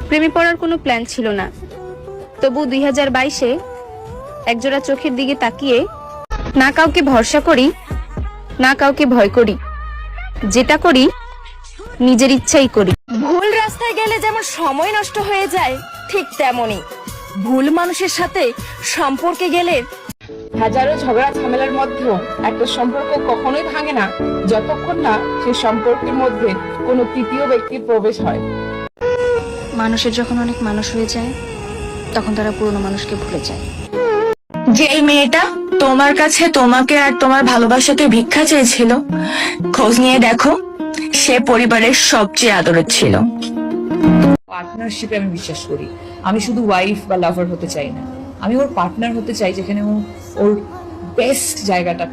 প্রেমে পড়ার কোনো প্ল্যান ছিল না, তবু 2022-এ একজোড়া চোখের দিকে তাকিয়ে না কাউকে ভরসা করি, না কাউকে ভয় করি, যেটা করি নিজের ইচ্ছাই করি। ভুল রাস্তায় গেলে যেমন সময় নষ্ট হয়ে যায়, ঠিক তেমনই ভুল মানুষের সাথে সম্পর্কে গেলে হাজারো ঝগড়া ঝামেলার মধ্যেও একটা সম্পর্ক কখনোই ভাঙে না যতক্ষণ না সেই সম্পর্কের মধ্যে কোনো তৃতীয় ব্যক্তির প্রবেশ হয়। মানুষের যখন অনেক মানুষ হয়ে যায় তখন তারা পুরনো মানুষকে ভুলে যায়। যেই মেয়েটা তোমার কাছে তোমাকে আর তোমার ভালোবাসাকে ভিক্ষা চেয়েছিল, খোঁজ নিয়ে দেখো সে পরিবারের সবচেয়ে আদরের ছিল। পার্টনারশিপে আমি বিশ্বাস করি। আমি শুধু ওয়াইফ বা লাভার হতে চাই না, আমি ওর পার্টনার হতে চাই, যেখানে ও ওর বেস্ট জায়গাটা,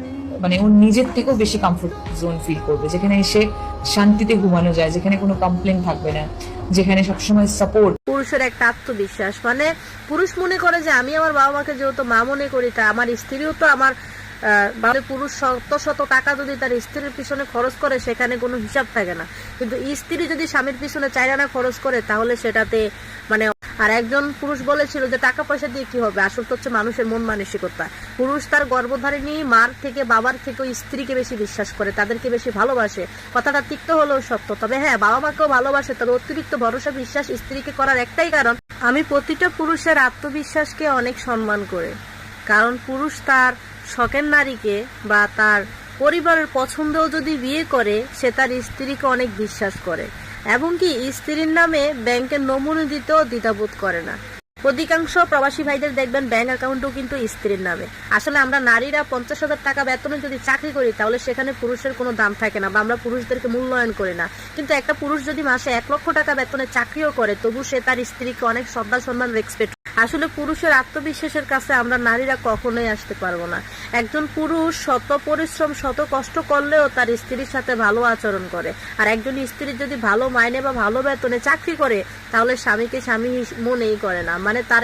মানে ওর নিজের থেকেও বেশি কমফোর্ট জোন ফিল করবে, যেখানে এসে শান্তিতে ঘুমানো যায়, যেখানে কোনো কমপ্লেন থাকবে না, যেখানে সবসময় সাপোর্ট। পুরুষের একটা আত্মবিশ্বাস, মানে পুরুষ মনে করে যে আমি আমার বাবা মাকে যেহেতু মা মনে করি, তা আমার স্ত্রীও তো আমার পুরুষ শত শত টাকা যদি তার স্ত্রীর পিছনে খরচ করে সেখানে কোনো হিসাব থাকে না, কিন্তু স্ত্রী যদি স্বামীর পিছনে 4 আনা খরচ করে তাহলে সেটাতে মানে। আর একজন পুরুষ বলেছিল যে টাকা পয়সা দিয়ে কি হবে, আসল তো হচ্ছে মানুষের মন মানসিকতা। পুরুষ তার গর্ভধারিণী মার থেকে বাবার থেকেও স্ত্রীকে বেশি বিশ্বাস করে, তাদেরকে বেশি ভালোবাসে। কথাটা তিক্ত হলেও সত্য। তবে হ্যাঁ, বাবা মাকেও ভালোবাসে, তবে অতিরিক্ত ভরসা বিশ্বাস স্ত্রীকে করার একটাই কারণ, আমি প্রতিটা পুরুষের আত্মবিশ্বাসকে অনেক সম্মান করে। কারণ পুরুষ তার শখের নারীকে বা তার পরিবারের পছন্দেও যদি বিয়ে করে, সে তার স্ত্রীকে অনেক বিশ্বাস করে, এবং কি স্ত্রীর নামে ব্যাংকের নমুনা দিতেও দ্বিধাবোধ করে না। অধিকাংশ প্রবাসী ভাইদের দেখবেন ব্যাংক অ্যাকাউন্টও কিন্তু স্ত্রীর নামে। আসলে আমরা নারীরা 50,000 টাকা বেতনে যদি চাকরি করি তাহলে সেখানে পুরুষের কোনো দাম থাকে না, বা আমরা পুরুষদেরকে মূল্যায়ন করি না। কিন্তু একটা পুরুষ যদি মাসে 1 লক্ষ টাকা বেতনে চাকরিও করে, তবু সে তার স্ত্রীকে অনেক শ্রদ্ধা সম্মান রেসপেক্ট। আসলে পুরুষের আত্মবিশ্বাসের কাছে আমরা নারীরা কখনোই আসতে পারবো না। একজন পুরুষ শত পরিশ্রম শত কষ্ট করলেও তার স্ত্রীর সাথে ভালো আচরণ করে, আর একজন স্ত্রী যদি ভালো মাইনে বা ভালো বেতনে চাকরি করে তাহলে স্বামীকে স্বামী মনেই করে না, মানে তার